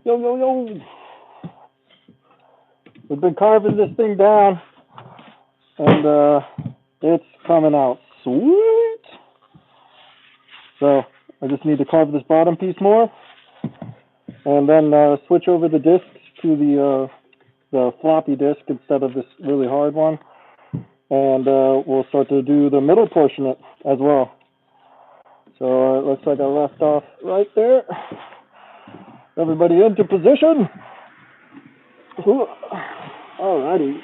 Yo, yo, yo. We've been carving this thing down, and it's coming out sweet. So I just need to carve this bottom piece more, and then switch over the discs to the floppy disc instead of this really hard one, and we'll start to do the middle portion as well. So it looks like I left off right there. Everybody into position. Alrighty.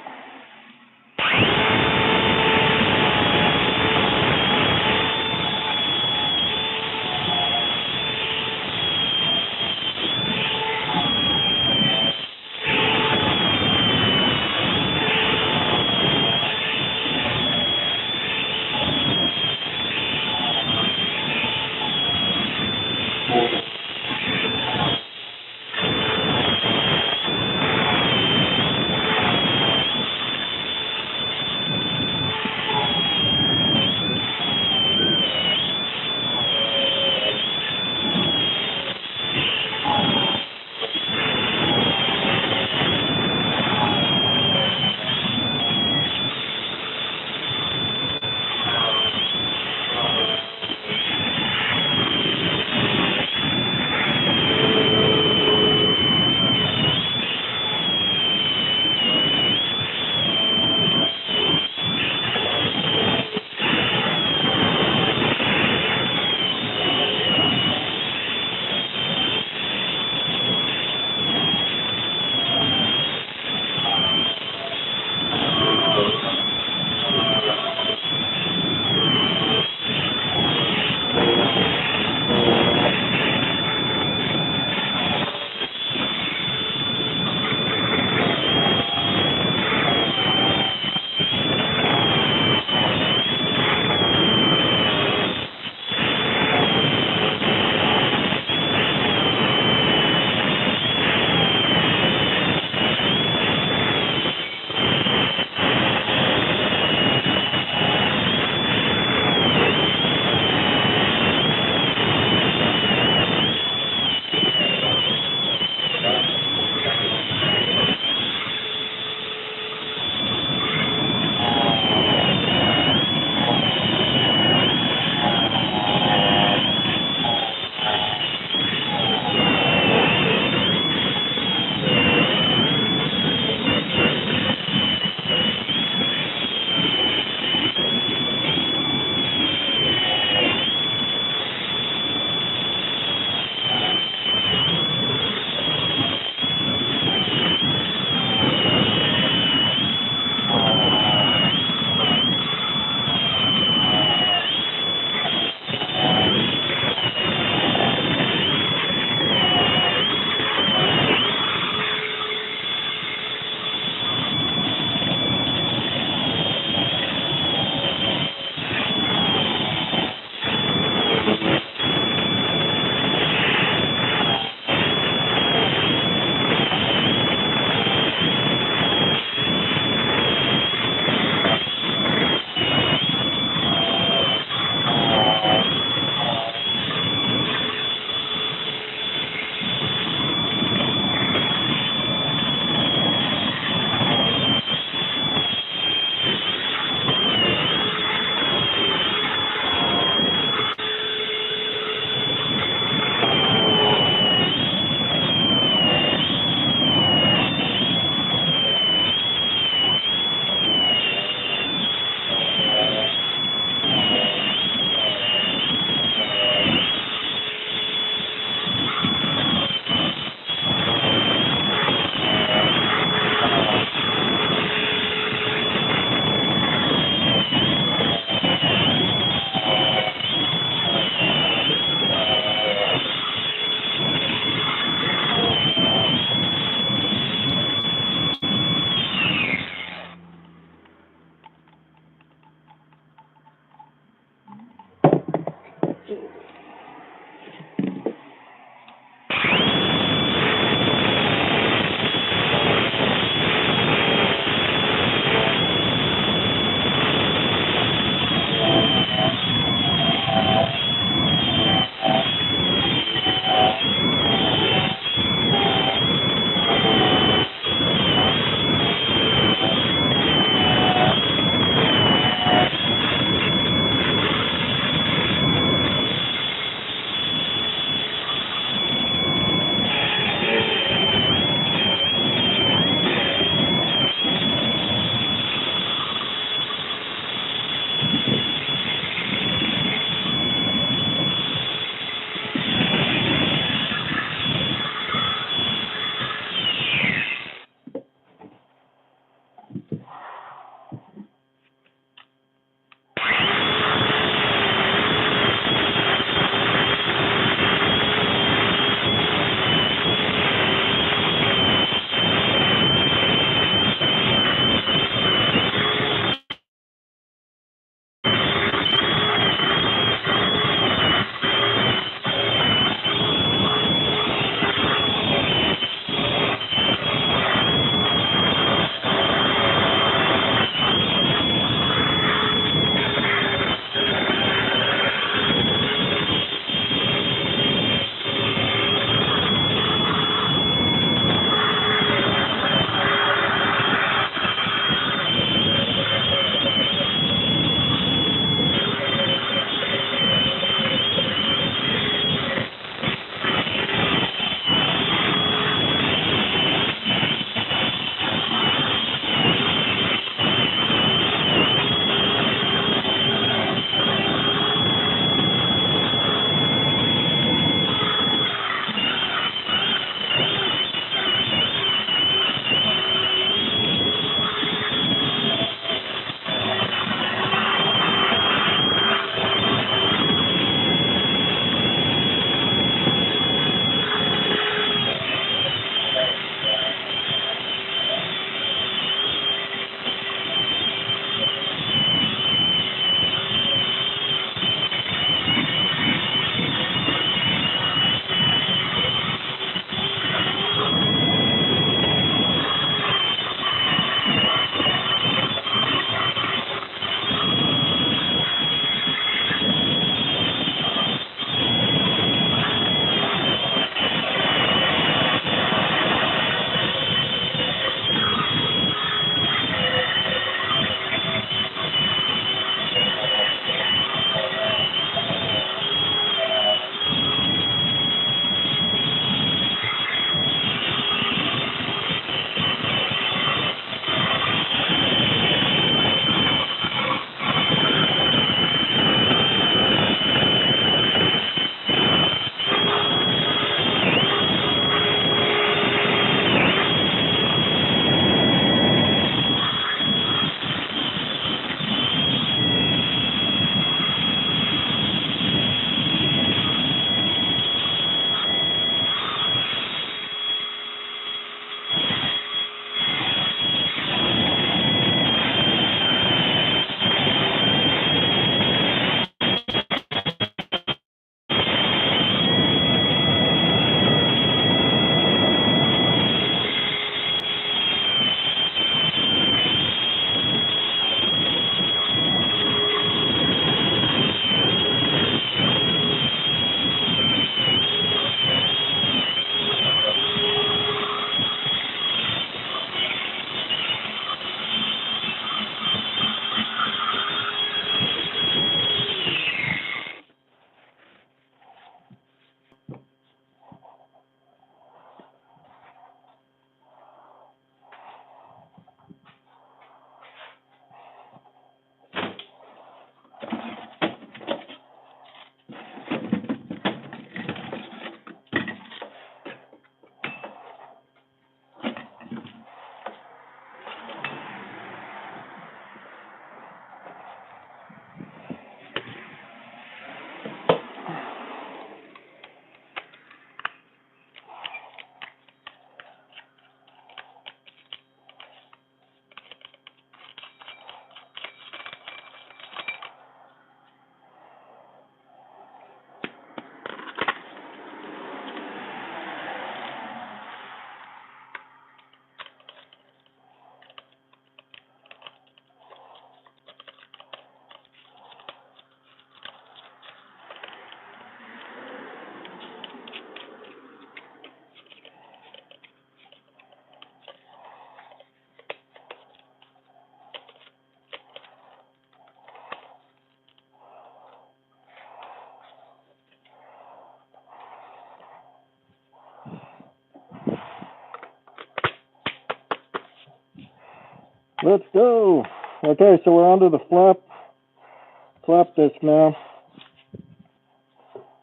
Let's go. Okay, so we're onto the flap disc now,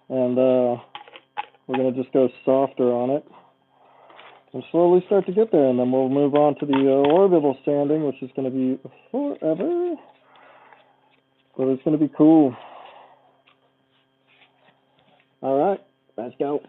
and we're gonna just go softer on it and slowly start to get there, and then we'll move on to the orbital sanding, which is gonna be forever, but it's gonna be cool. All right, let's go.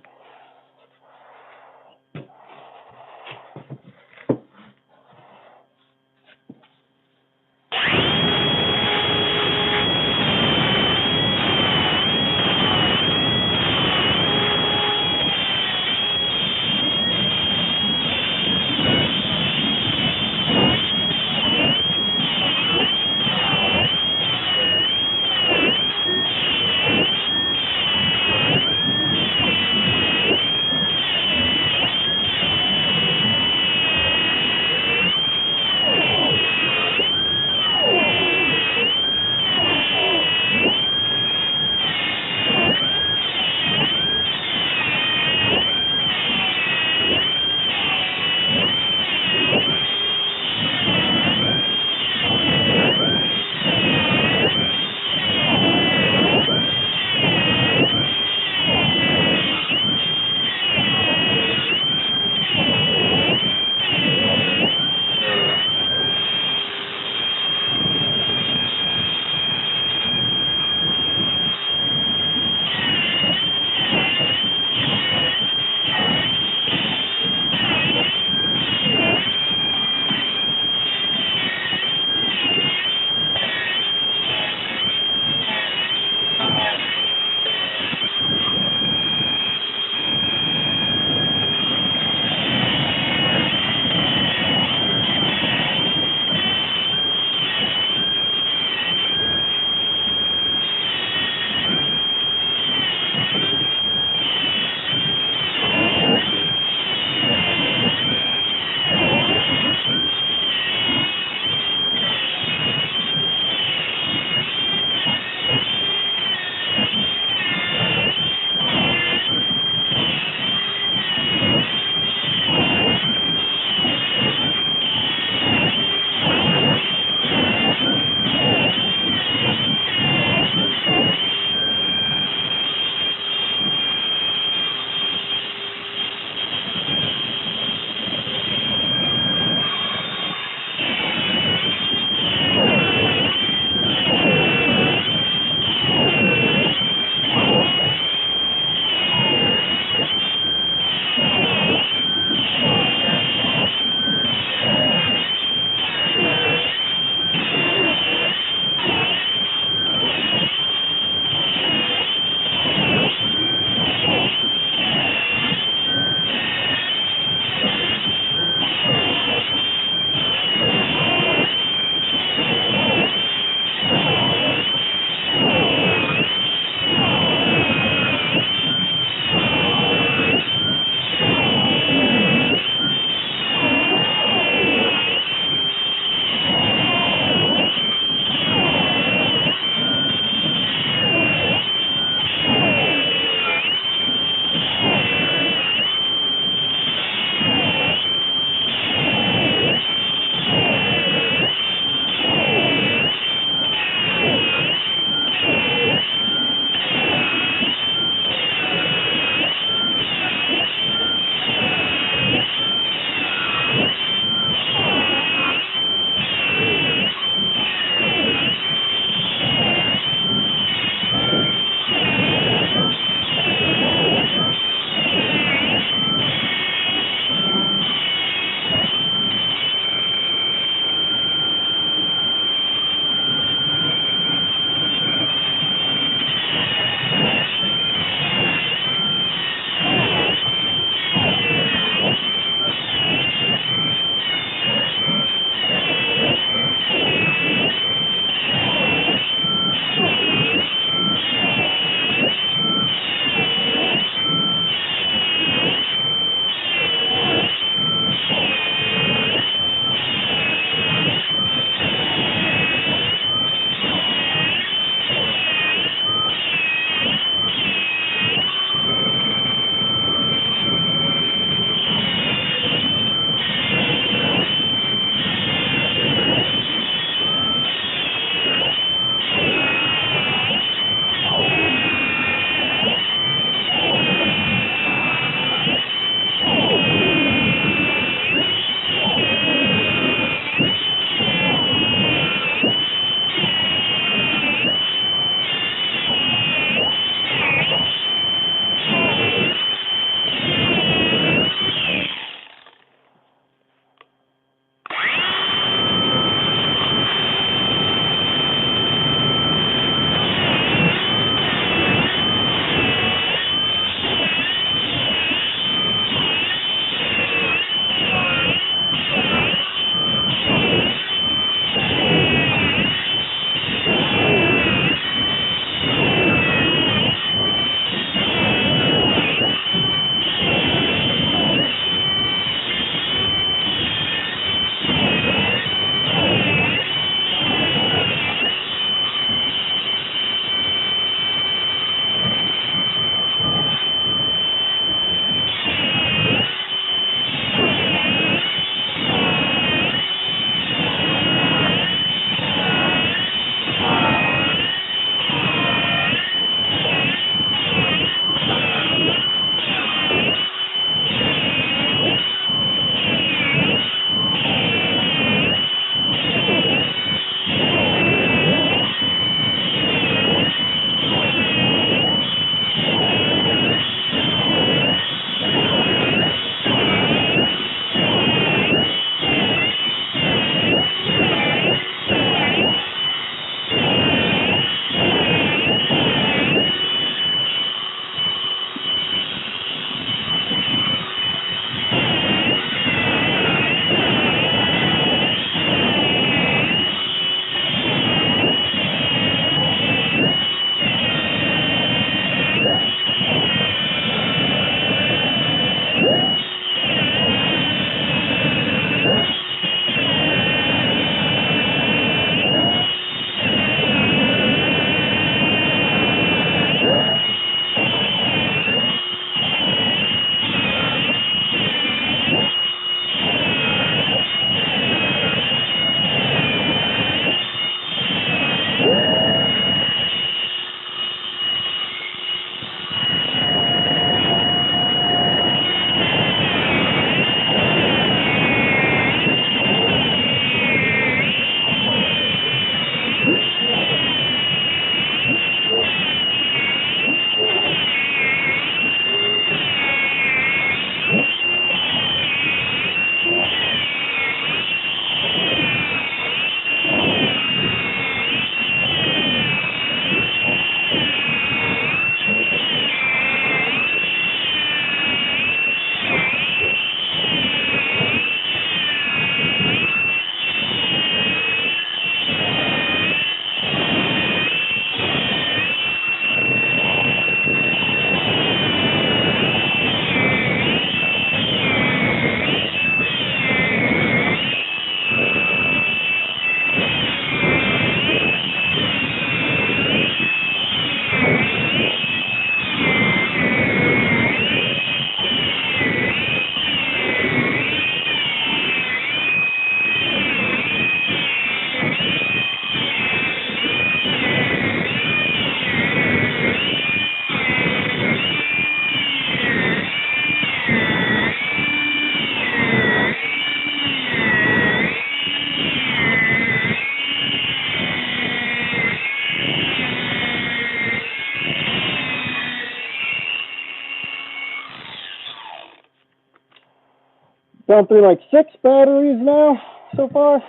Gone through like 6 batteries now so far.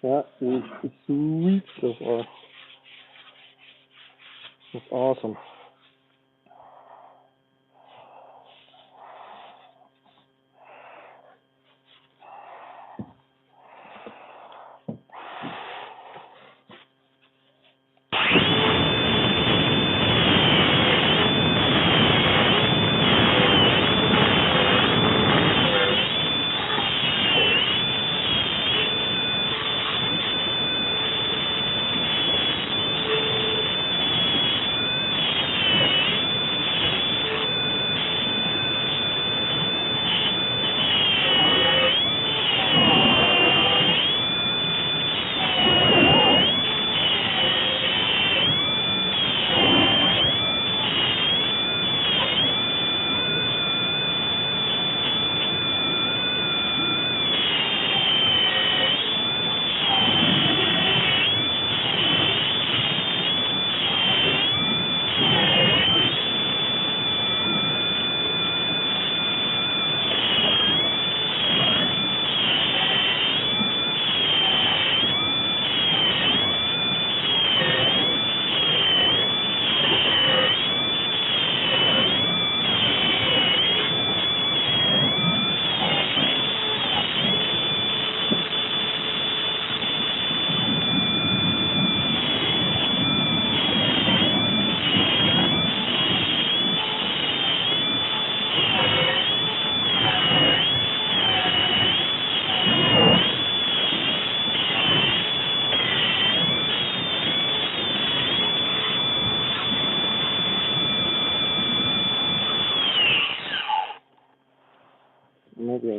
That is sweet so far. That's awesome.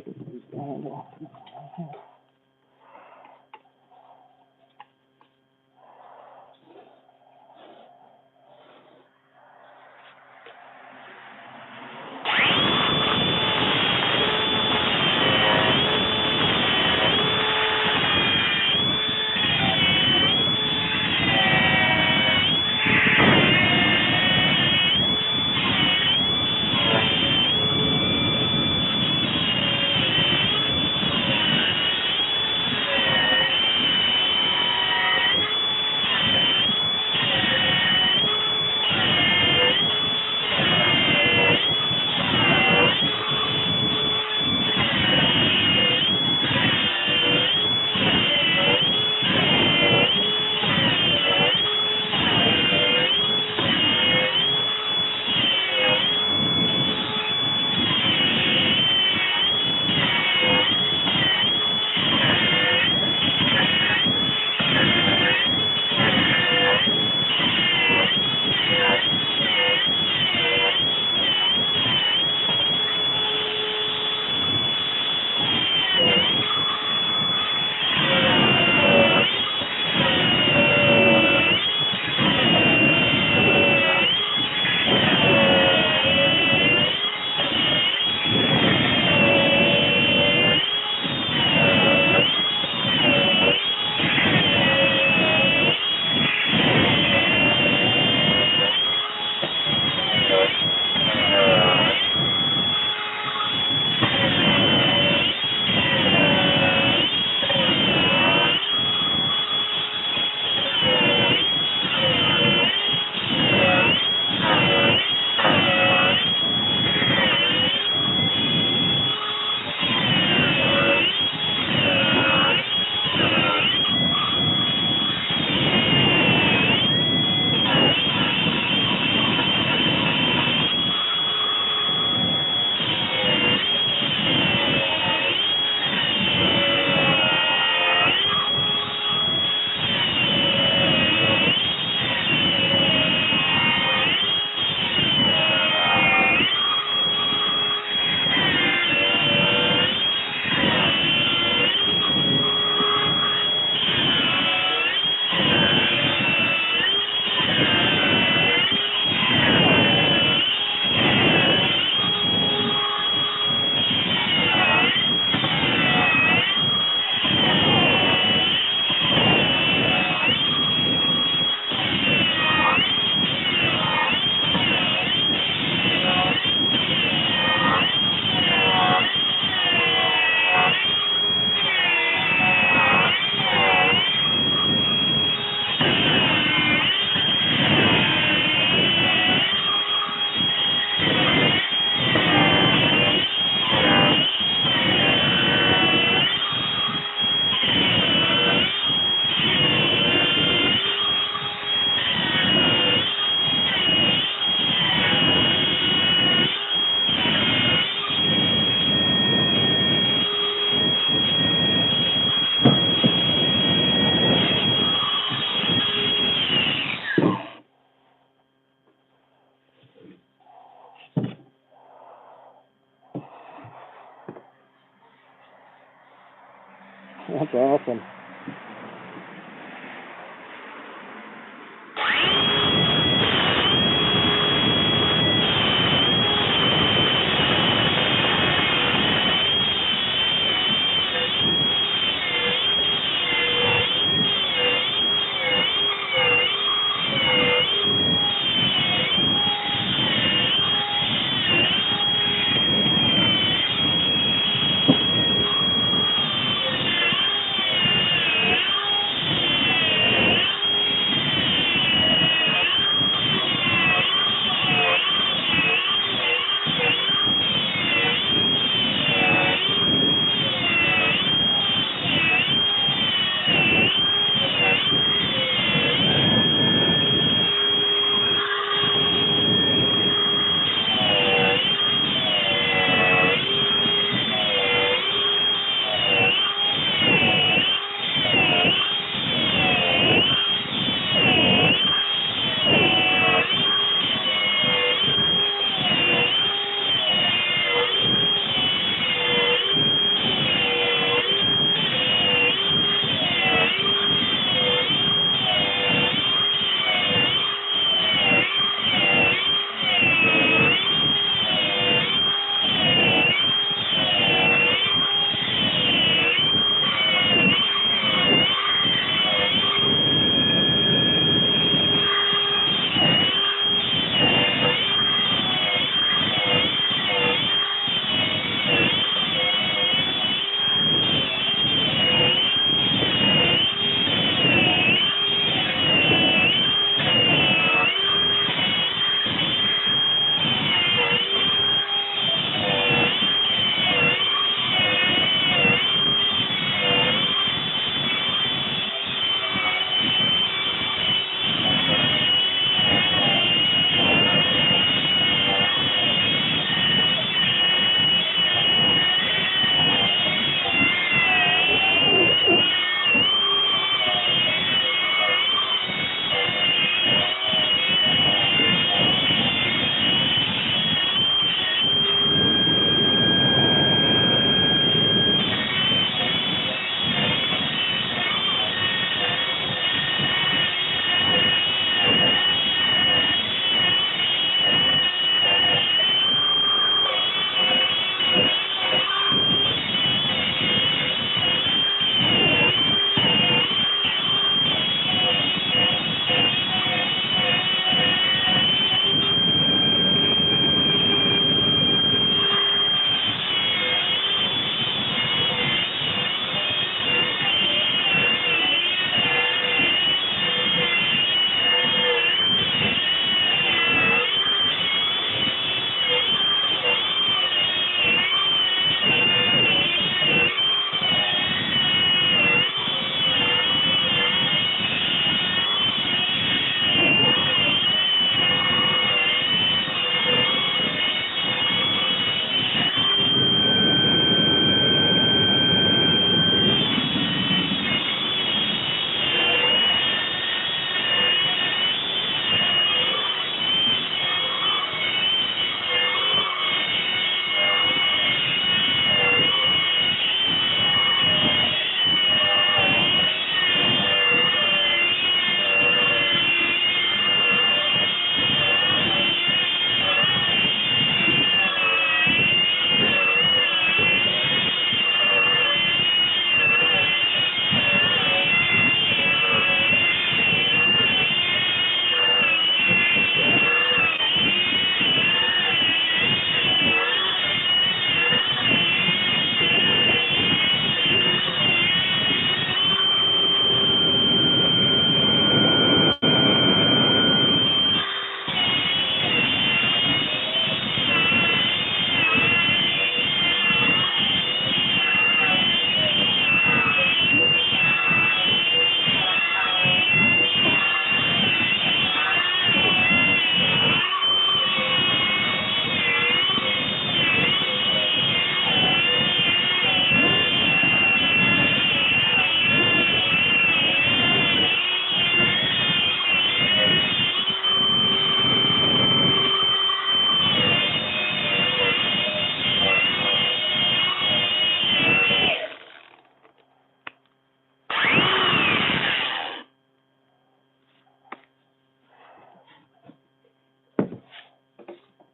I can use the handle. That's awesome.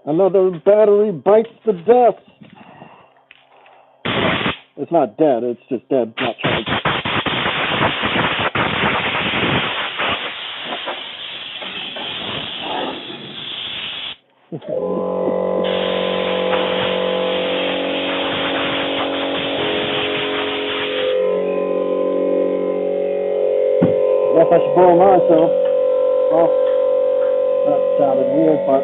Another battery bites the dust. It's not dead, it's just dead, not charged. Guess I should blow mine, so. Well, that sounded weird, but.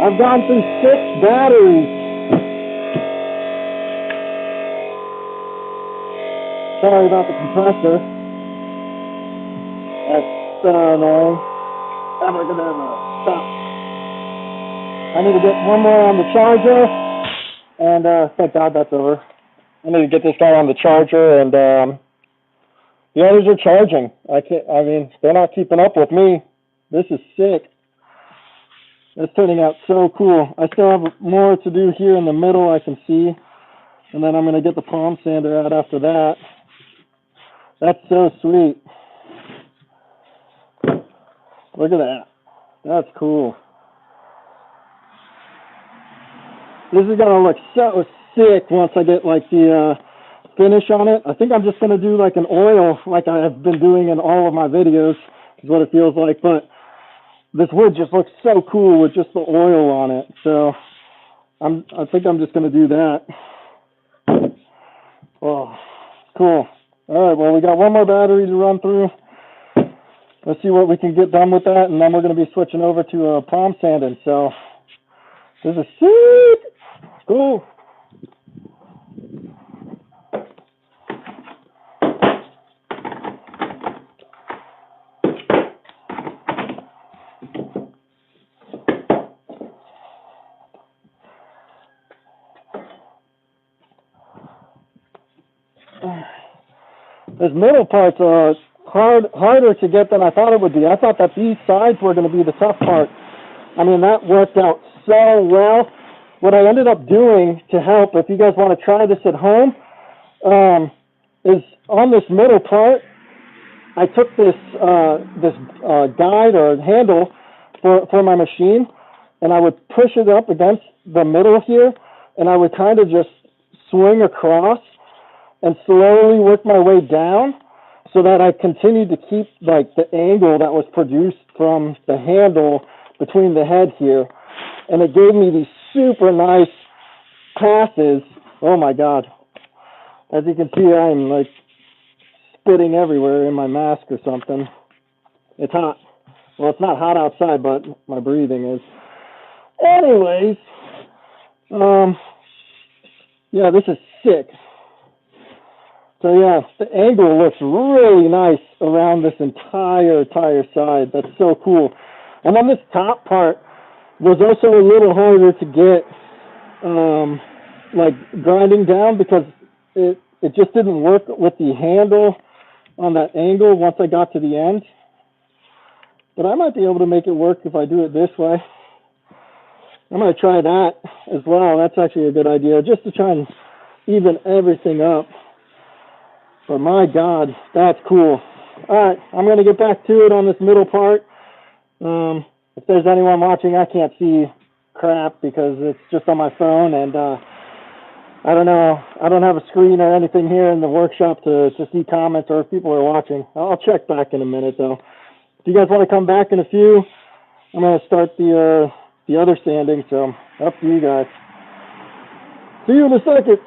I've gone through 6 batteries. Sorry about the compressor. That's so annoying. Stop. I need to get one more on the charger, and thank God that's over. I need to get this guy on the charger, and the others are charging. I mean, they're not keeping up with me. This is sick. It's turning out so cool. I still have more to do here in the middle, I can see. And then I'm going to get the palm sander out after that. That's so sweet. Look at that. That's cool. This is going to look so sick once I get like the finish on it. I think I'm just going to do like an oil like I have been doing in all of my videos, is what it feels like. But this wood just looks so cool with just the oil on it. So I think I'm just going to do that. Oh, cool. All right, well, we got one more battery to run through. Let's see what we can get done with that, and then we're going to be switching over to palm sanding. So this is sick. Cool. This middle part's harder to get than I thought it would be. I thought that these sides were going to be the tough part. I mean, that worked out so well. What I ended up doing to help, if you guys want to try this at home, is on this middle part, I took this guide or handle for my machine, and I would push it up against the middle here, and I would kind of just swing across and slowly work my way down so that I continued to keep like the angle that was produced from the handle between the head here. And it gave me these super nice passes. Oh my God. As you can see, I'm like spitting everywhere in my mask or something. It's hot. Well, it's not hot outside, but my breathing is. Anyways, yeah, this is sick. So yeah, the angle looks really nice around this entire side. That's so cool. And then this top part was also a little harder to get, like grinding down because it just didn't work with the handle on that angle once I got to the end. But I might be able to make it work if I do it this way. I'm going to try that as well. That's actually a good idea, just to try and even everything up. But my God, that's cool. All right, I'm going to get back to it on this middle part. If there's anyone watching, I can't see crap because it's just on my phone, and I don't know. I don't have a screen or anything here in the workshop to see comments or if people are watching. I'll check back in a minute, though. If you guys want to come back in a few, I'm going to start the other sanding, so up to you guys. See you in a second.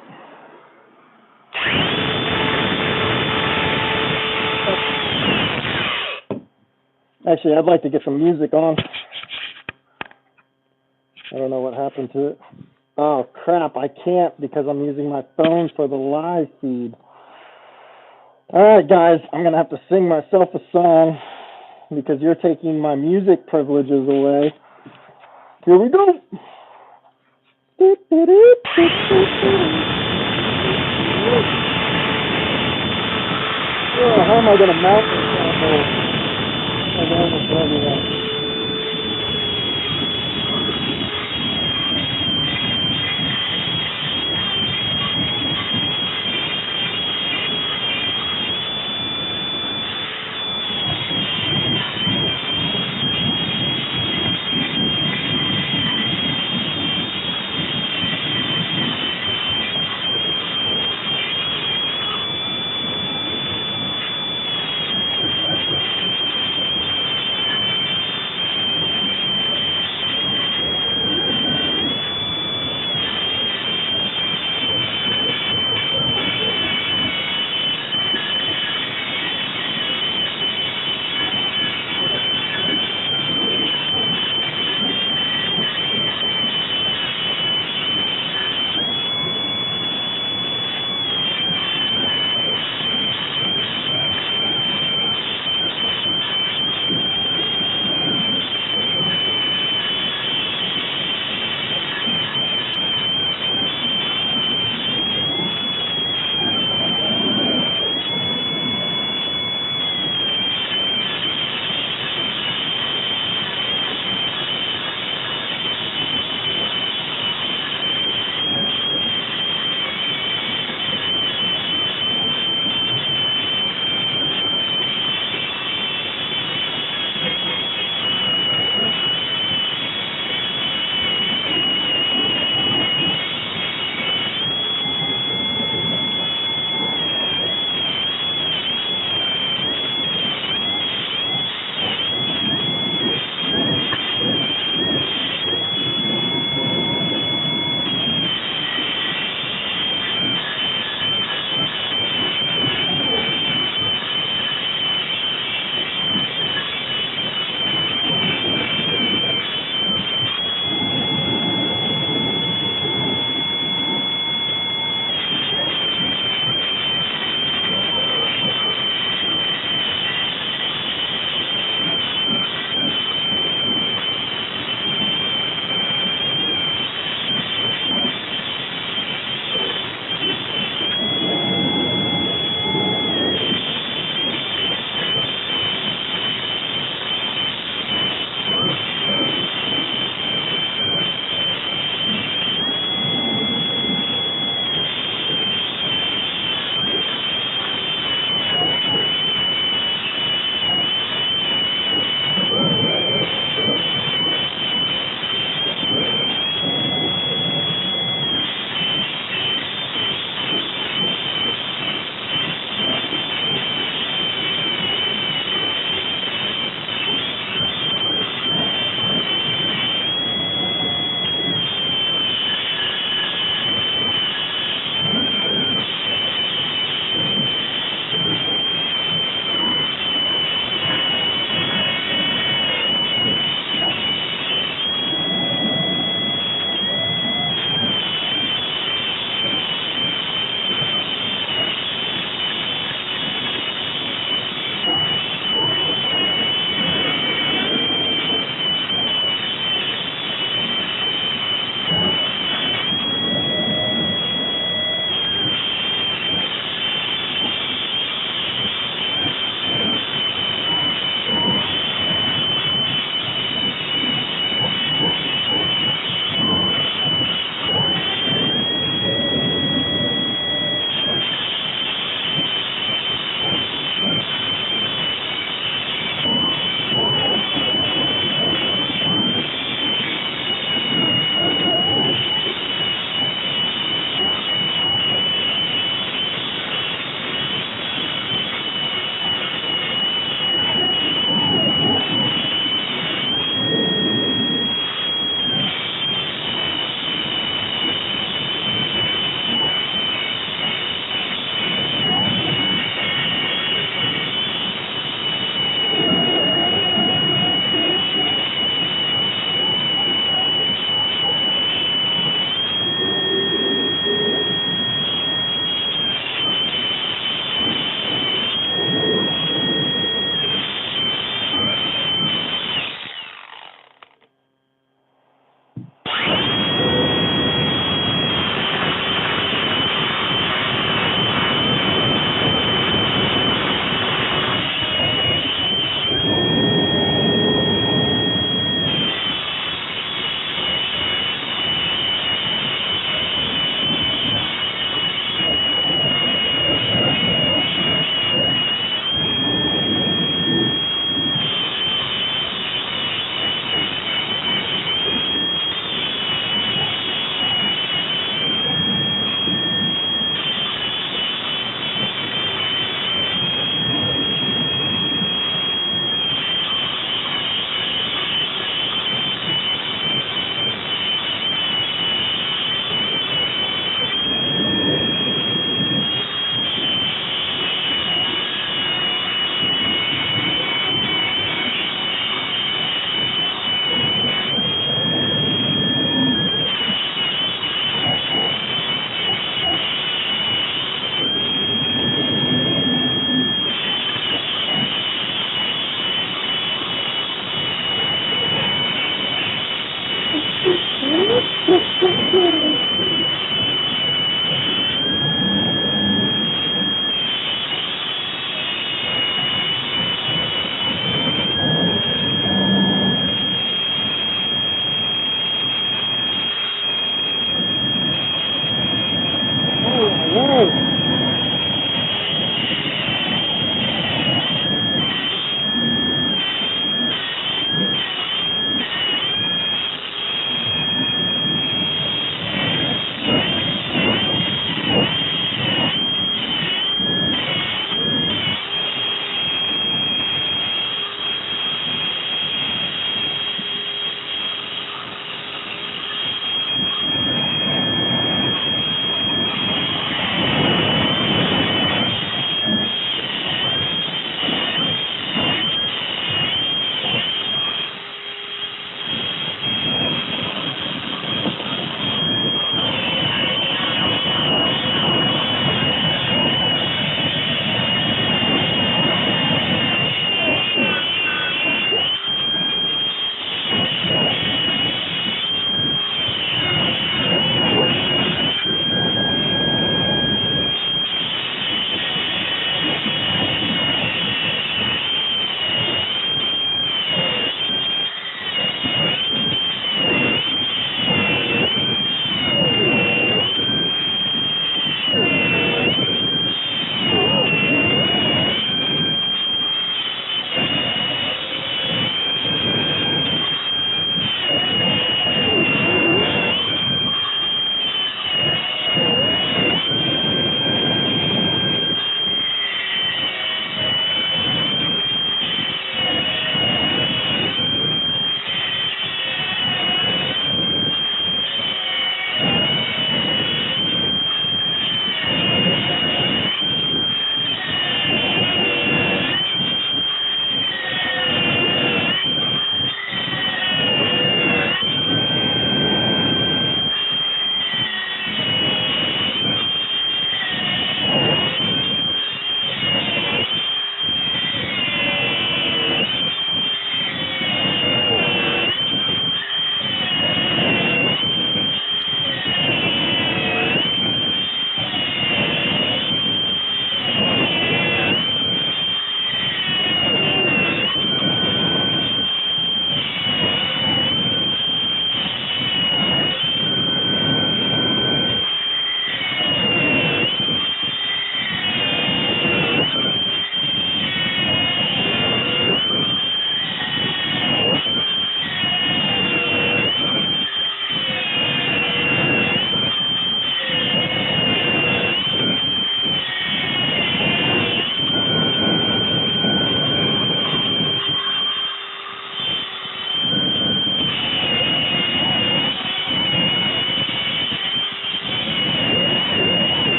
Actually, I'd like to get some music on. I don't know what happened to it. Oh crap, I can't because I'm using my phone for the live feed. Alright guys, I'm gonna have to sing myself a song because you're taking my music privileges away. Here we go! Oh, how am I gonna mount this?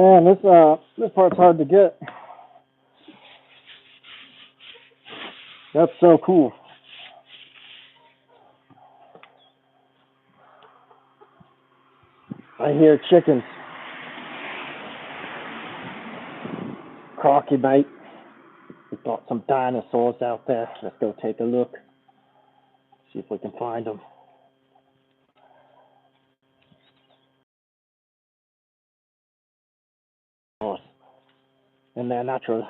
Man, this part's hard to get. That's so cool. I hear chickens. Crocky, mate. We got some dinosaurs out there. Let's go take a look. See if we can find them. In their natural.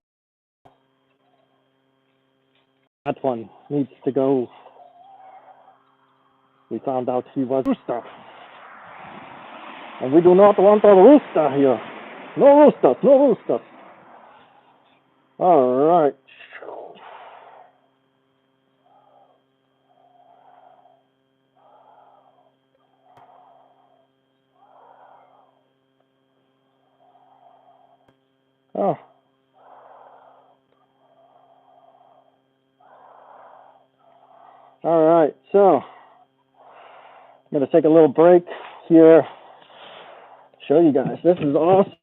That one needs to go. We found out he was a rooster. And we do not want a rooster here. No roosters, no roosters. All right. Oh. All right, so I'm going to take a little break here, show you guys. This is awesome.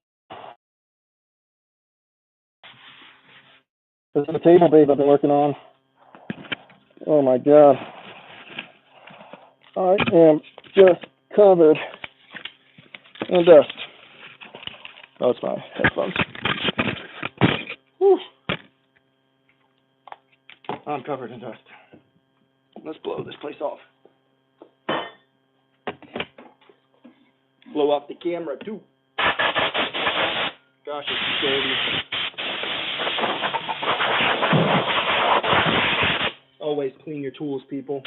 This is the table base I've been working on. Oh my God. I am just covered in dust. Oh, it's my headphones. Whew. I'm covered in dust. Let's blow this place off. Blow off the camera too. Gosh, it's dirty. Always clean your tools, people.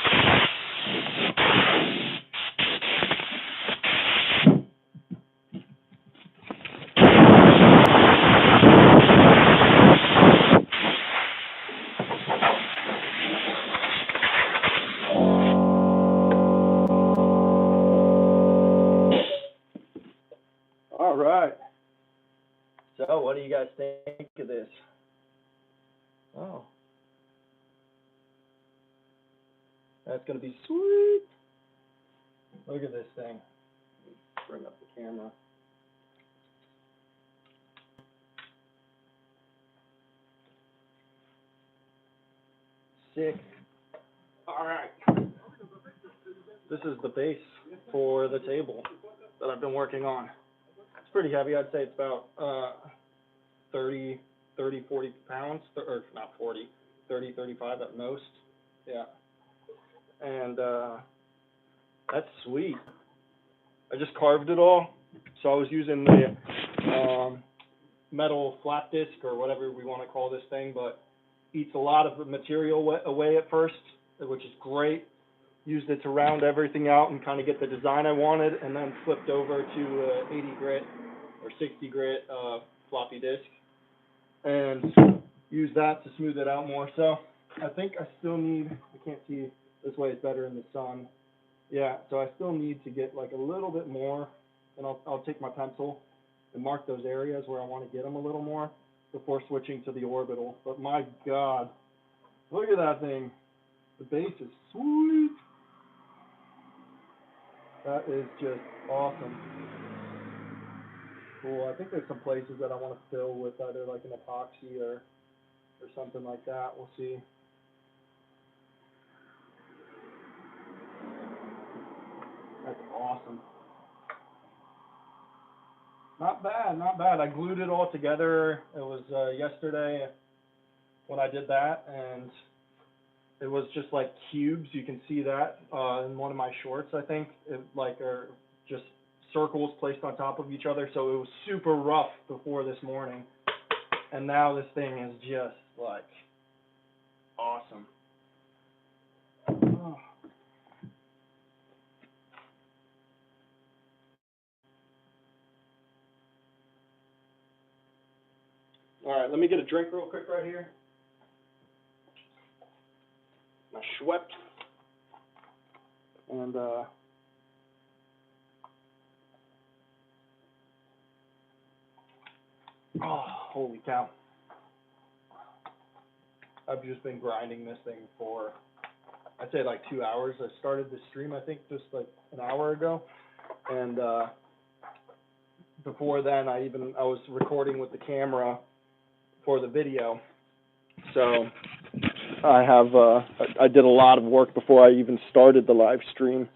All right. So, what do you guys think of this? Oh. That's going to be sweet. Look at this thing. Bring up the camera. Sick. All right. This is the base for the table that I've been working on. It's pretty heavy. I'd say it's about 30, 40 pounds, or not 40, 30, 35 at most. Yeah. And that's sweet. I just carved it all. So I was using the metal flat disc or whatever we want to call this thing, but eats a lot of the material away at first, which is great. Used it to round everything out and kind of get the design I wanted, and then flipped over to 80 grit or 60 grit floppy disk and used that to smooth it out more. So I think I still need, I can't see, this way it's better in the sun. Yeah, so I still need to get like a little bit more, and I'll take my pencil and mark those areas where I want to get them a little more before switching to the orbital. But my God, look at that thing. The base is sweet. That is just awesome. Cool. I think there's some places that I want to fill with either like an epoxy or something like that. We'll see. That's awesome. Not bad, not bad. I glued it all together. It was yesterday when I did that, and it was just like cubes. You can see that in one of my shorts, I think. It like are just circles placed on top of each other. So it was super rough before this morning, and now this thing is just like awesome. Oh. All right, let me get a drink real quick right here. My Schweppes. And oh, holy cow. I've just been grinding this thing for, I'd say like 2 hours. I started the stream, I think, just like an hour ago. And before then, I was recording with the camera for the video. So I did a lot of work before I even started the live stream.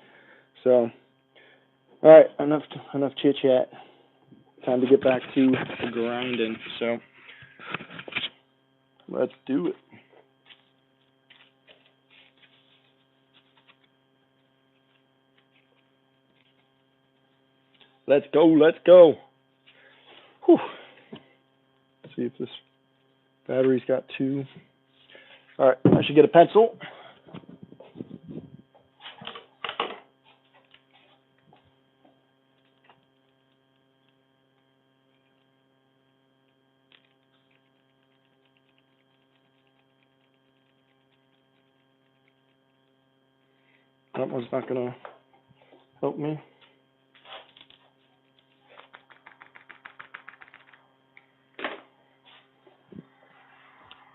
So, all right, enough chit chat. Time to get back to the grinding. So, let's do it. Let's go, let's go. Whew. Let's see if this battery's got 2. All right, I should get a pencil. That one's not gonna help me.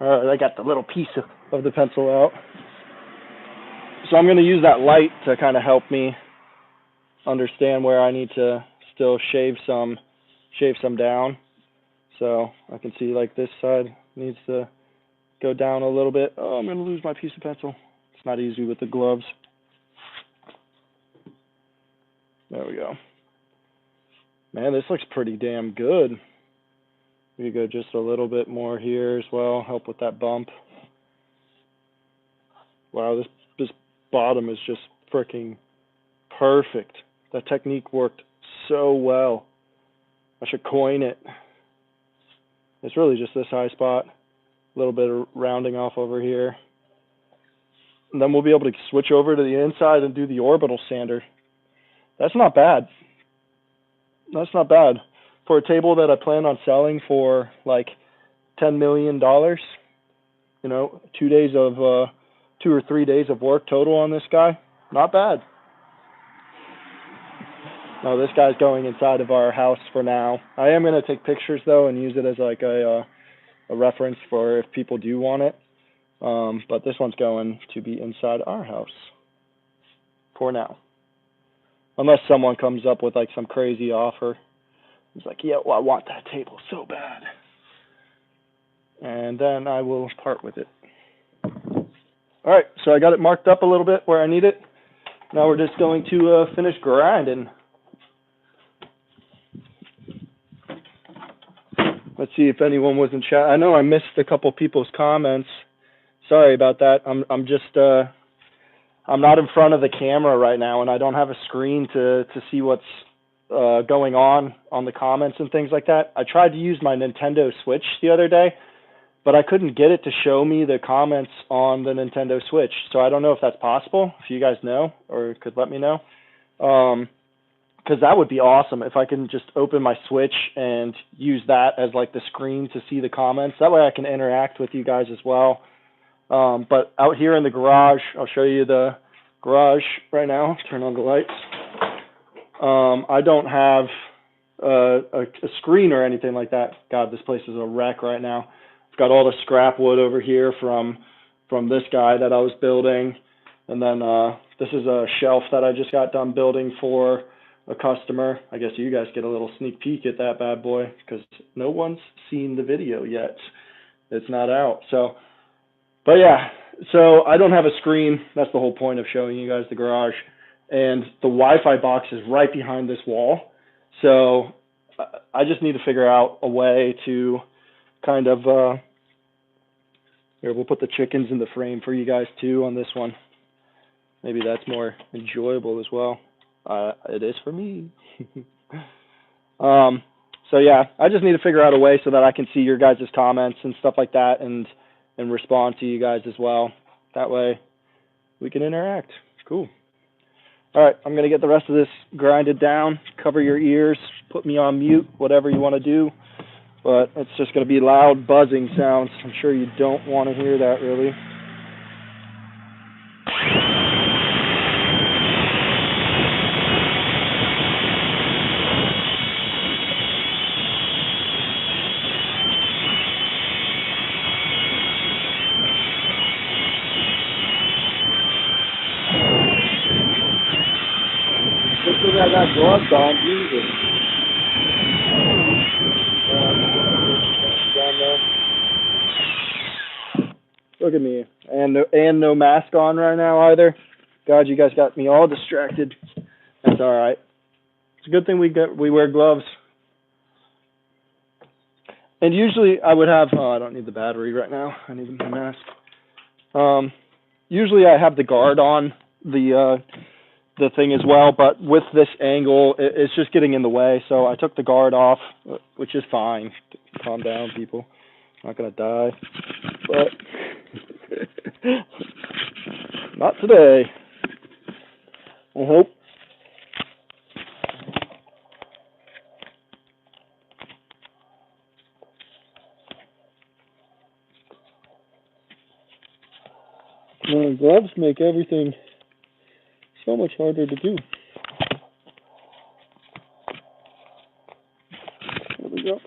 All right, I got the little piece of the pencil out. So I'm going to use that light to kind of help me understand where I need to still shave some down. So I can see like this side needs to go down a little bit. Oh, I'm going to lose my piece of pencil. It's not easy with the gloves. There we go. Man, this looks pretty damn good. We could go just a little bit more here as well, help with that bump. Wow, this bottom is just freaking perfect. That technique worked so well. I should coin it. It's really just this high spot, a little bit of rounding off over here. And then we'll be able to switch over to the inside and do the orbital sander. That's not bad. That's not bad. For a table that I plan on selling for like $10 million, you know, 2 or 3 days of work total on this guy, not bad. No, this guy's going inside of our house for now. I am going to take pictures though and use it as like a reference for if people do want it. But this one's going to be inside our house for now. Unless someone comes up with like some crazy offer. It's like, yeah, well, I want that table so bad. And then I will part with it. All right, so I got it marked up a little bit where I need it. Now we're just going to finish grinding. Let's see if anyone was in chat. I know I missed a couple people's comments. Sorry about that. I'm just I'm not in front of the camera right now, and I don't have a screen to see what's going on the comments and things like that. I tried to use my Nintendo Switch the other day, but I couldn't get it to show me the comments on the Nintendo Switch. So I don't know if that's possible, if you guys know or could let me know. Because that would be awesome if I can just open my Switch and use that as like the screen to see the comments. That way I can interact with you guys as well. But out here in the garage, I'll show you the garage right now. Turn on the lights. I don't have a screen or anything like that. God, this place is a wreck right now. I've got all the scrap wood over here from this guy that I was building. And then this is a shelf that I just got done building for a customer. I guess you guys get a little sneak peek at that bad boy because no one's seen the video yet. It's not out. So, but yeah, so I don't have a screen. That's the whole point of showing you guys the garage. And the Wi-Fi box is right behind this wall. So I just need to figure out a way to kind of, here, we'll put the chickens in the frame for you guys too on this one. Maybe that's more enjoyable as well. It is for me. So yeah, I just need to figure out a way so that I can see your guys' comments and stuff like that and respond to you guys as well. That way we can interact. It's cool. All right, I'm going to get the rest of this grinded down. Cover your ears, put me on mute, whatever you want to do. But it's just going to be loud buzzing sounds. I'm sure you don't want to hear that, really. I got gloves on, Jesus. Look at me. And no mask on right now either. God, you guys got me all distracted. That's all right. It's a good thing we wear gloves. And usually I would have, I don't need the battery right now. I need the mask. Usually I have the guard on the thing as well, but with this angle, it's just getting in the way. So I took the guard off, which is fine. Calm down, people. I'm not gonna die, but not today. I hope. Man, gloves make everything so much harder to do. There we go.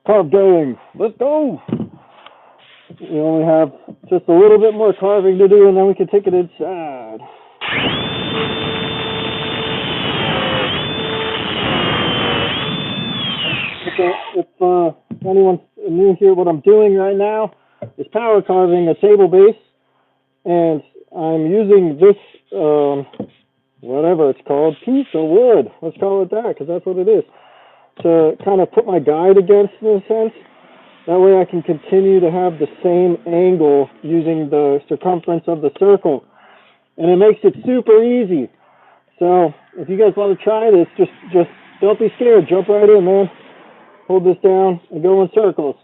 carve going. Let's go. We only have just a little bit more carving to do, and then we can take it inside. If anyone's new here, what I'm doing right now is power carving a table base, and I'm using this, whatever it's called, piece of wood. Let's call it that, because that's what it is, to kind of put my guide against in a sense. That way I can continue to have the same angle using the circumference of the circle. And it makes it super easy. So if you guys want to try this, just don't be scared. Jump right in, man. Hold this down and go in circles.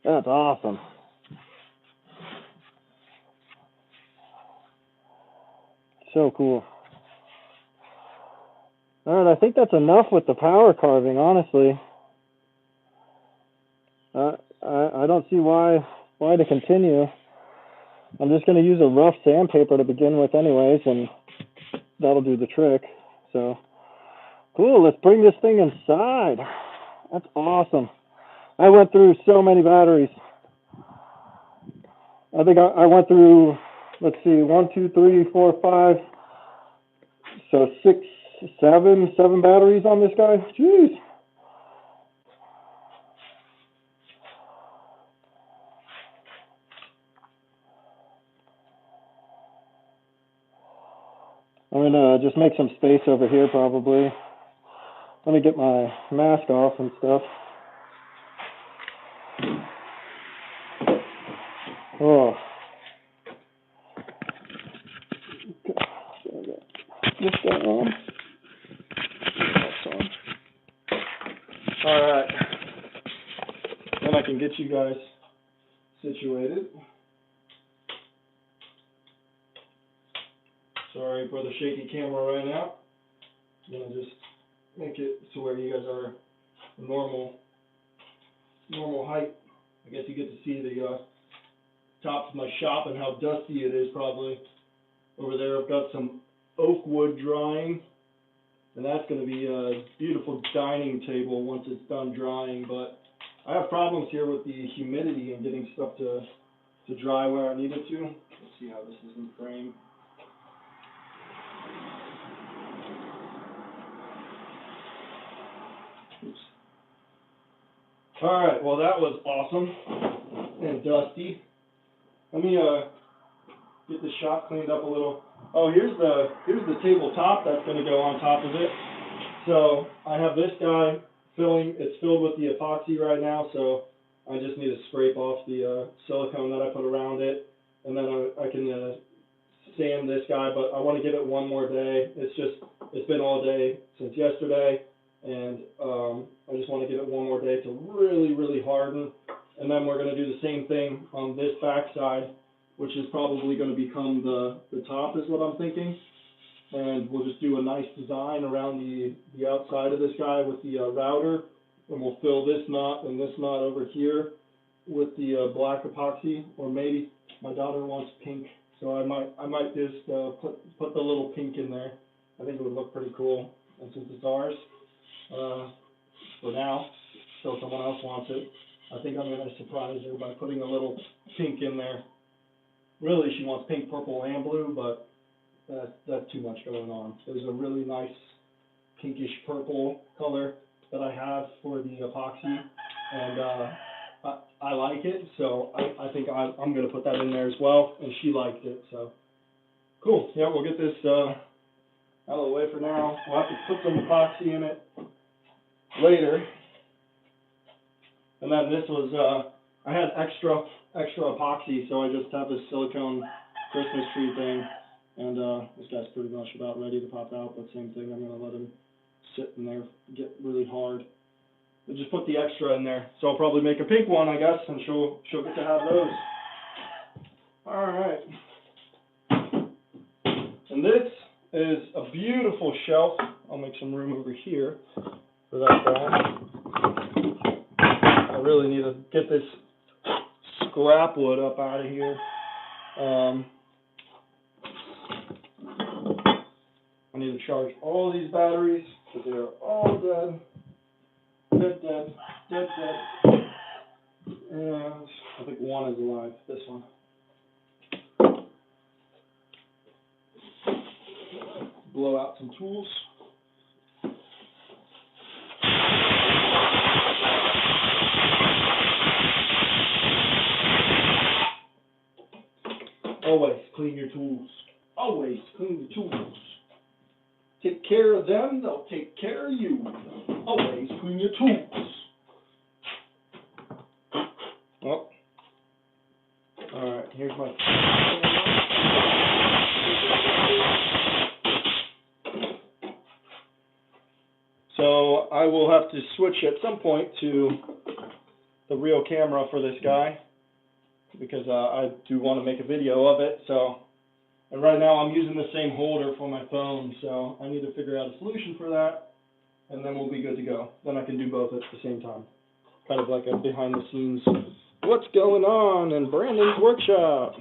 That's awesome. So cool. All right, I think that's enough with the power carving, honestly. I don't see why to continue. I'm just going to use a rough sandpaper to begin with anyways, and that'll do the trick. So, cool, let's bring this thing inside. That's awesome. I went through so many batteries. I think I went through, let's see, 1, 2, 3, 4, 5, so 6, 7 batteries on this guy. Jeez. I'm gonna just make some space over here probably. Let me get my mask off and stuff. Oh. This guy on. All right. Then I can get you guys situated. Sorry for the shaky camera right now. I'm gonna just make it to where you guys are normal height. I guess you get to see the top of my shop and how dusty it is probably. Over there I've got some oak wood drying, and that's going to be a beautiful dining table once it's done drying, but I have problems here with the humidity and getting stuff to dry where I need it to. Let's see how this is in frame. Oops. All right, well that was awesome and dusty. Let me get the shop cleaned up a little. Oh, here's the tabletop that's going to go on top of it. So I have this guy filling. It's filled with the epoxy right now, so I just need to scrape off the silicone that I put around it, and then I can sand this guy. But I want to give it one more day. It's been all day since yesterday, and I just want to give it one more day to really harden, and then we're going to do the same thing on this back side, which is probably going to become the top, is what I'm thinking. And we'll just do a nice design around the outside of this guy with the router, and we'll fill this knot and this knot over here with the black epoxy, or maybe my daughter wants pink, so I might just put the little pink in there. I think it would look pretty cool, and since it's ours, for now, so someone else wants it, I think I'm going to surprise her by putting a little pink in there. Really, she wants pink, purple, and blue, but that's too much going on. There's a really nice pinkish purple color that I have for the epoxy, and I like it, so I think I'm going to put that in there as well, and she liked it, so cool. Yeah, we'll get this out of the way for now. We'll have to put some epoxy in it later. And then this was, I had extra epoxy, so I just have this silicone Christmas tree thing. And this guy's pretty much about ready to pop out, but same thing, I'm going to let him sit in there, get really hard. We'll just put the extra in there. So I'll probably make a pink one, I guess, and she'll get to have those. Alright. And this is a beautiful shelf. I'll make some room over here for that guy. I really need to get this scrap wood up out of here. I need to charge all these batteries, because they are all dead. Dead. And I think one is alive, this one. Blow out some tools. Always clean your tools. Always clean the tools. Take care of them, they'll take care of you. Always clean your tools. Oh. Alright, here's my... So I will have to switch at some point to the real camera for this guy, because I do want to make a video of it. So, and right now I'm using the same holder for my phone, so I need to figure out a solution for that, and then we'll be good to go. Then I can do both at the same time. Kind of like a behind the scenes, what's going on in Brandon's workshop.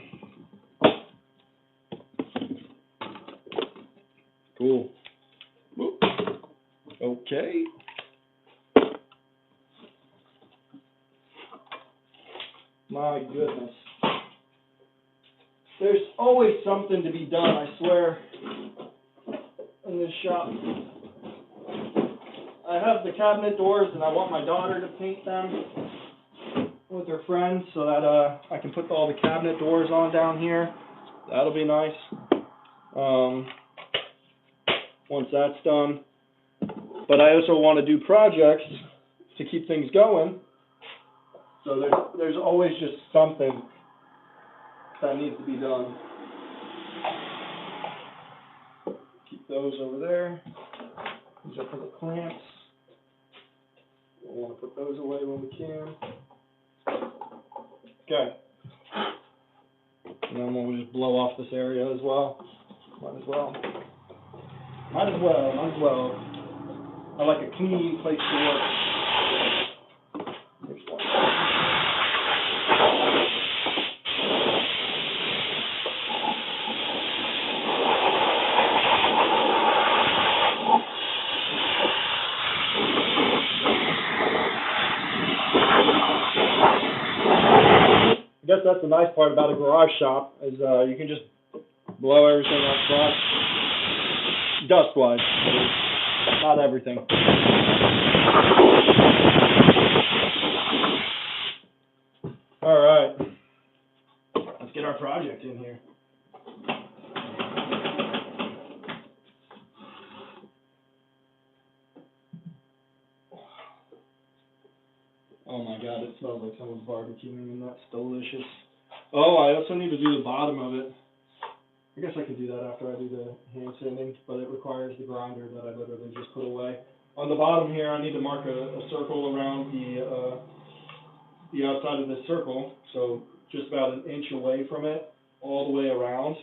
Cool. Whoop. Okay. My goodness. There's always something to be done, I swear, in this shop. I have the cabinet doors, and I want my daughter to paint them with her friends so that I can put all the cabinet doors on down here. That'll be nice. Once that's done. But I also want to do projects to keep things going. So there's always just something that needs to be done. Keep those over there. These are for the clamps. We'll want to put those away when we can. Okay. And then we'll just blow off this area as well. Might as well. I like a clean place to work. Here's one. I guess that's the nice part about a garage shop, is you can just blow everything up front, dust-wise. Not everything. project in here. Oh my god, it smells like someone's barbecuing, and that's delicious. Oh, I also need to do the bottom of it. I guess I could do that after I do the hand sanding, but it requires the grinder that I literally just put away. On the bottom here, I need to mark a circle around the outside of this circle, so just about an inch away from it, all the way around.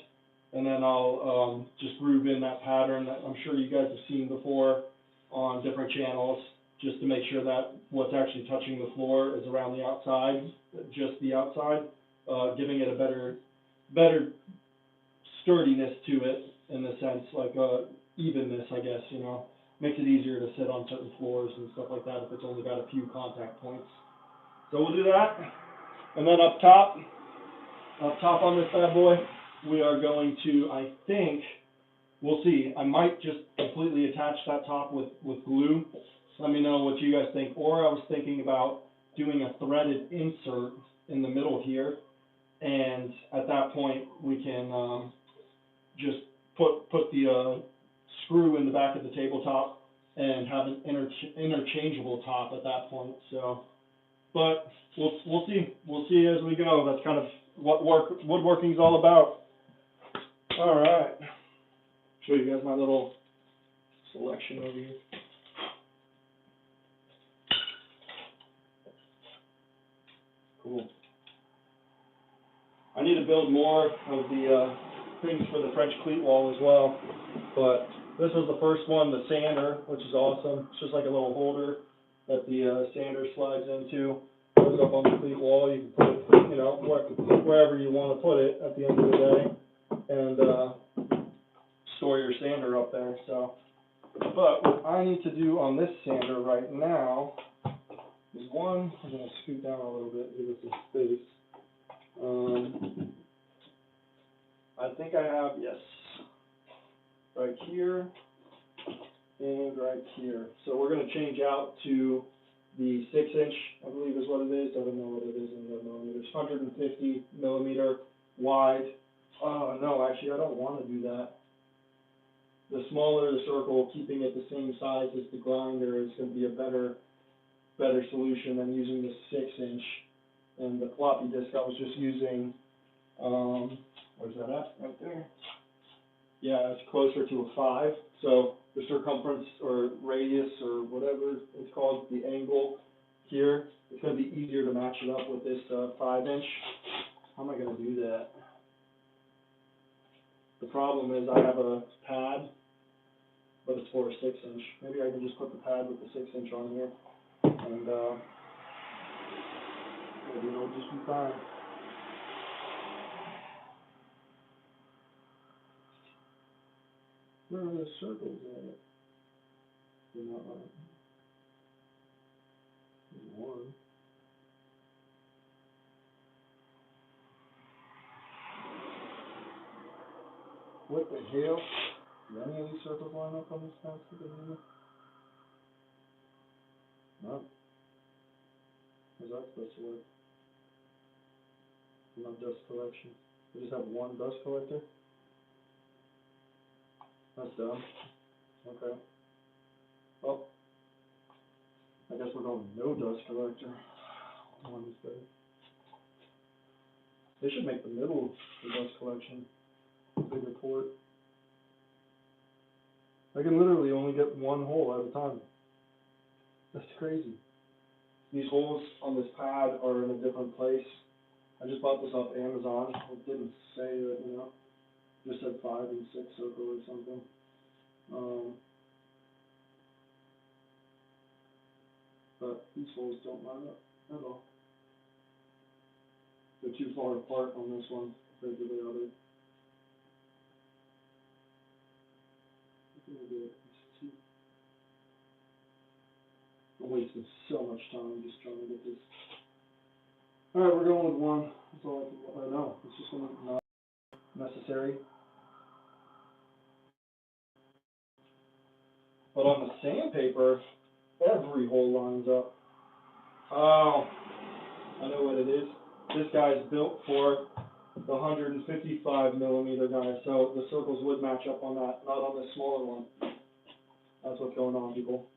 And then I'll just groove in that pattern that I'm sure you guys have seen before on different channels, just to make sure that what's actually touching the floor is around the outside, just the outside, giving it a better sturdiness to it, in the sense, like evenness, I guess, you know. Makes it easier to sit on certain floors and stuff like that if it's only got a few contact points. So we'll do that. And then up top on this bad boy, we are going to, I think, we'll see. I might just completely attach that top with glue. So let me know what you guys think. Or I was thinking about doing a threaded insert in the middle here. And at that point, we can just put the screw in the back of the tabletop and have an interchangeable top at that point. So, but we'll see. We'll see as we go. That's kind of what woodworking's all about. All right. Show you guys my little selection over here. Cool. I need to build more of the things for the French cleat wall as well, but this was the first one, the sander, which is awesome. It's just like a little holder that the sander slides into, goes up on the cleat wall. You can put it, you know, wherever you want to put it at the end of the day, and store your sander up there. So, but what I need to do on this sander right now is one, I'm going to scoot down a little bit, give it some space. I think I have, yes, right here and right here. So we're going to change out to the 6-inch, I believe is what it is. I don't know what it is in millimeters. 150 millimeter wide. No, actually, I don't want to do that. The smaller the circle, keeping it the same size as the grinder, is going to be a better solution than using the 6-inch. And the floppy disk, I was just using, where's that at? Right there. Yeah, it's closer to a 5. So the circumference or radius or whatever it's called, the angle here, it's going to be easier to match it up with this 5-inch. How am I going to do that? The problem is I have a pad, but it's for a 6-inch. Maybe I can just put the pad with the 6-inch on here, and maybe it'll just be fine. Where are the circles at? They're not right. There's one. What the hell? Do any of these circles line up on this basket? No. How's that supposed to work? No dust collection. We just have one dust collector? That's dumb. Okay. Well, I guess we're going no dust collector. One is better. They should make the middle the dust collection. Bigger port. I can literally only get one hole at a time. That's crazy. These holes on this pad are in a different place. I just bought this off Amazon. It didn't say that, you know. It just said 5 and 6 circle or something. But these holes don't line up at all. They're too far apart on this one compared to the other. I'm wasting so much time just trying to get this. Alright, we're going with one. That's all I know. It's just not necessary. But on the sandpaper, every hole lines up. Oh, I know what it is. This guy's built for the 155 millimeter guy, so the circles would match up on that, not on the smaller one. That's what's going on, people.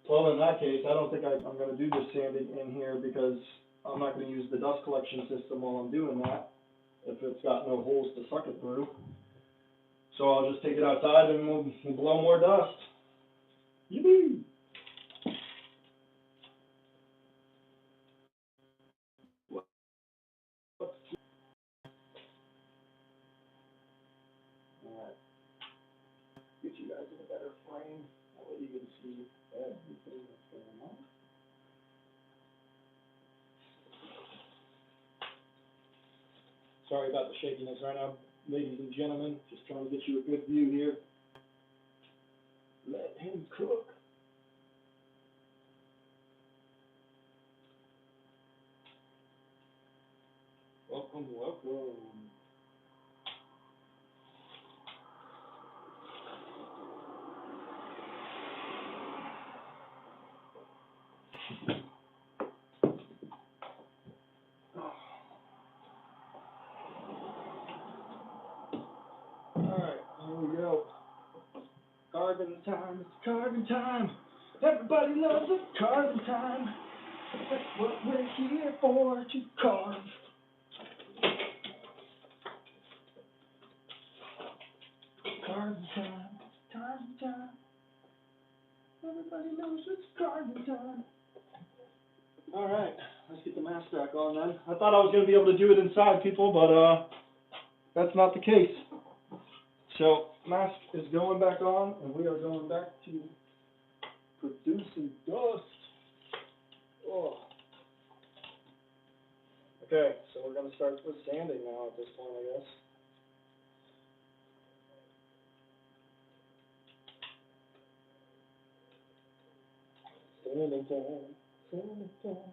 Well, in that case, I don't think I'm going to do the sanding in here because I'm not going to use the dust collection system while I'm doing that, if it's got no holes to suck it through. So I'll just take it outside and we'll blow more dust. Yippee! Alright. Get you guys in a better frame. That way you can see everything that's going on. Sorry about the shakiness right now, ladies and gentlemen. Just trying to get you a good view here. Let him cook. Welcome, welcome. Alright, here we go. Carving time, it's carving time. Everybody loves it, carving time. That's what we're here for, to carve. Carving time, carving time. Everybody knows it's carving time. Alright, let's get the mask back on then. I thought I was going to be able to do it inside, people, but that's not the case. So, mask is going back on, and we are going back to producing dust. Oh. Okay, so we're going to start with sanding now at this point, I guess. Sanding time, sanding time.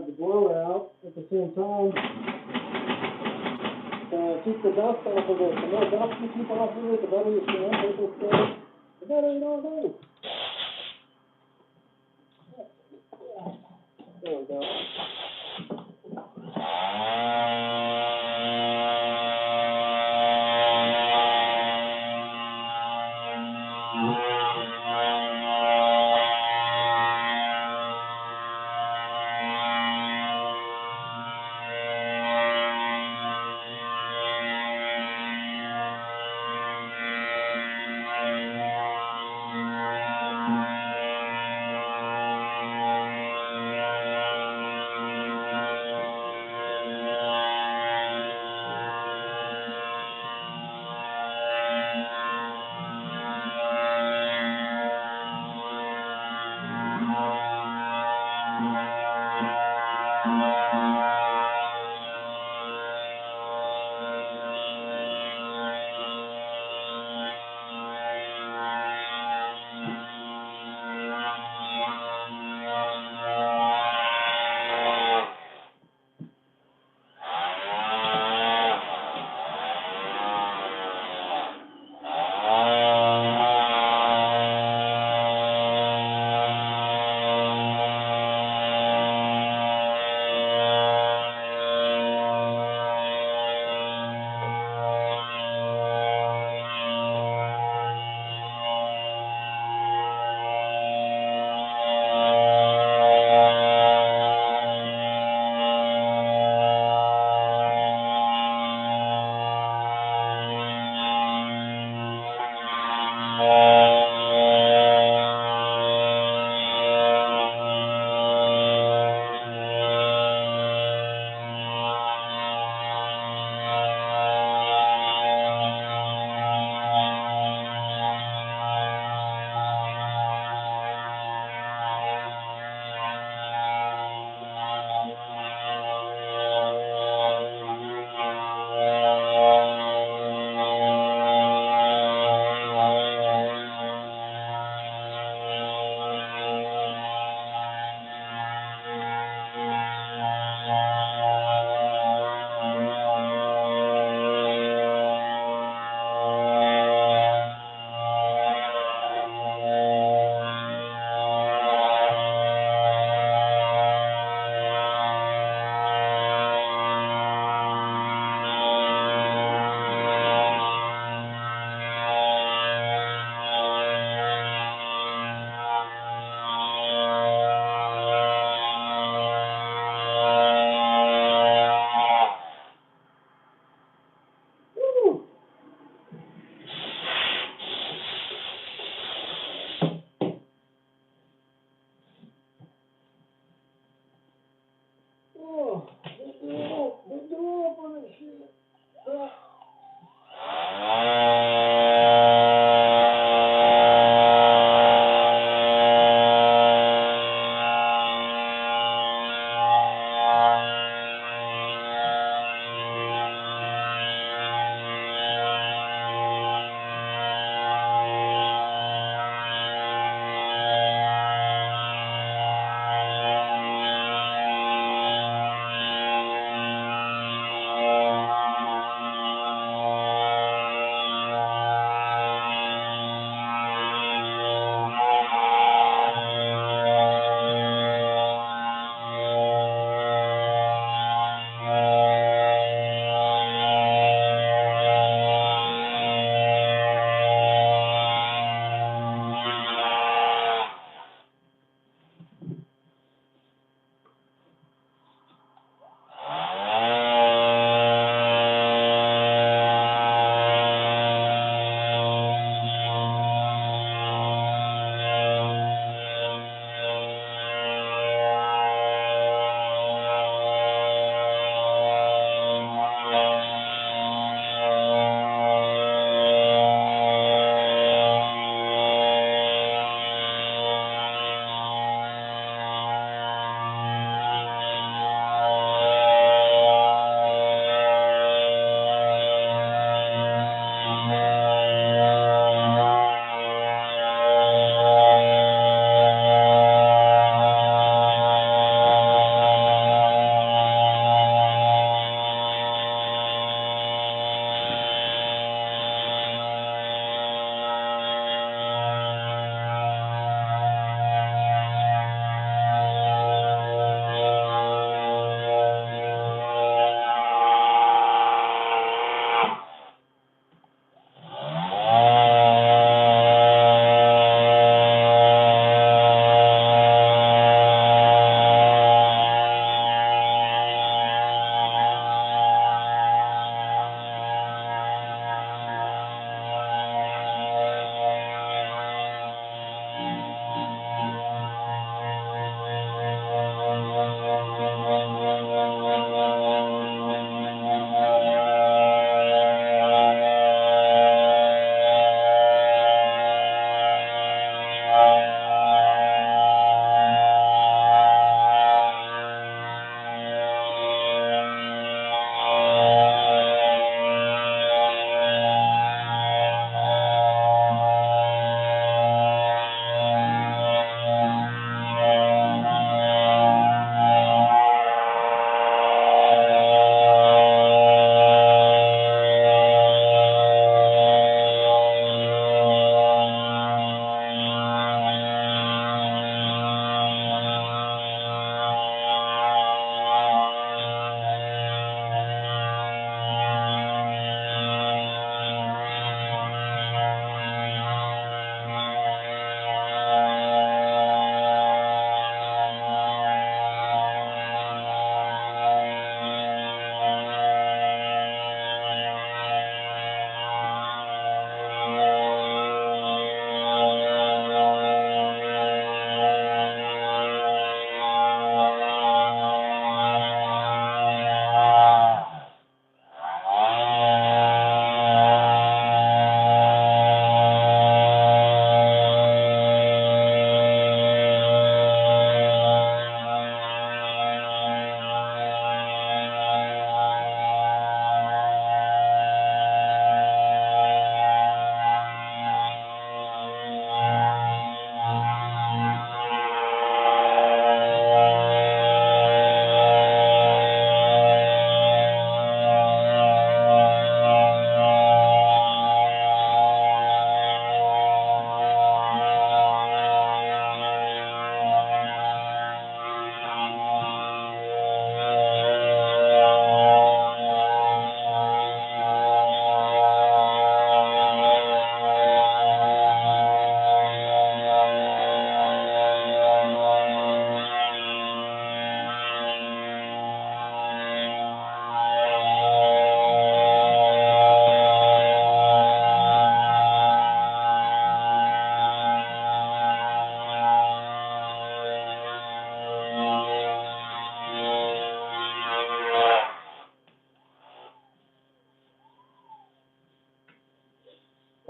The blower out at the same time to keep the dust off of it. The more dust you keep off of it, the better your sandpaper stays, the better it all goes. There we go.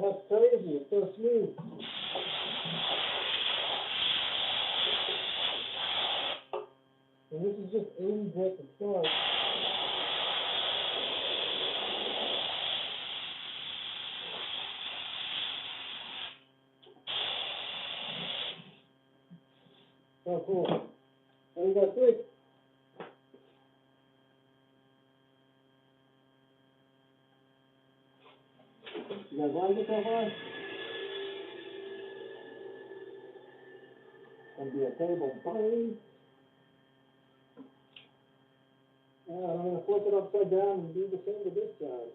That's crazy. It's so smooth. And this is just 80 grit to start. Oh, cool. And we got 3. You guys like it so far? Gonna be a table plane. Yeah, I'm gonna flip it upside down and do the same to this side.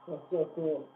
That's so cool.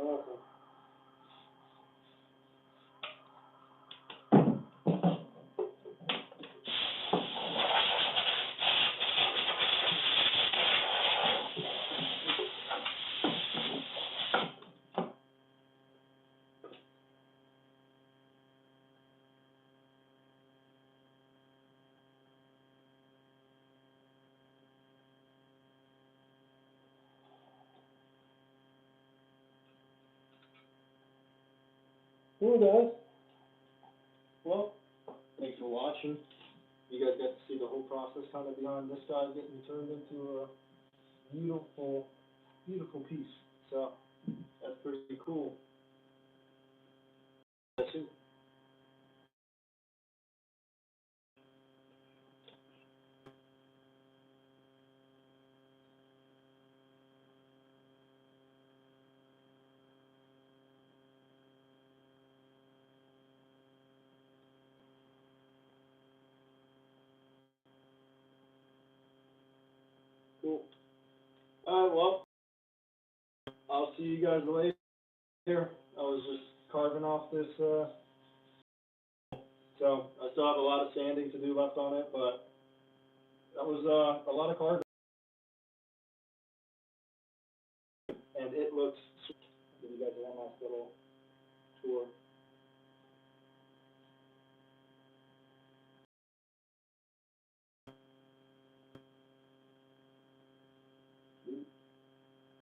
Awesome. Cool, guys. Well, thanks for watching. You guys got to see the whole process kind of behind this guy getting turned into a beautiful, beautiful piece. So, that's pretty cool. That's it. Cool. Alright, well, I'll see you guys later. I was just carving off this, so I still have a lot of sanding to do left on it, but that was, a lot of carving. And it looks, give you guys one last little tour.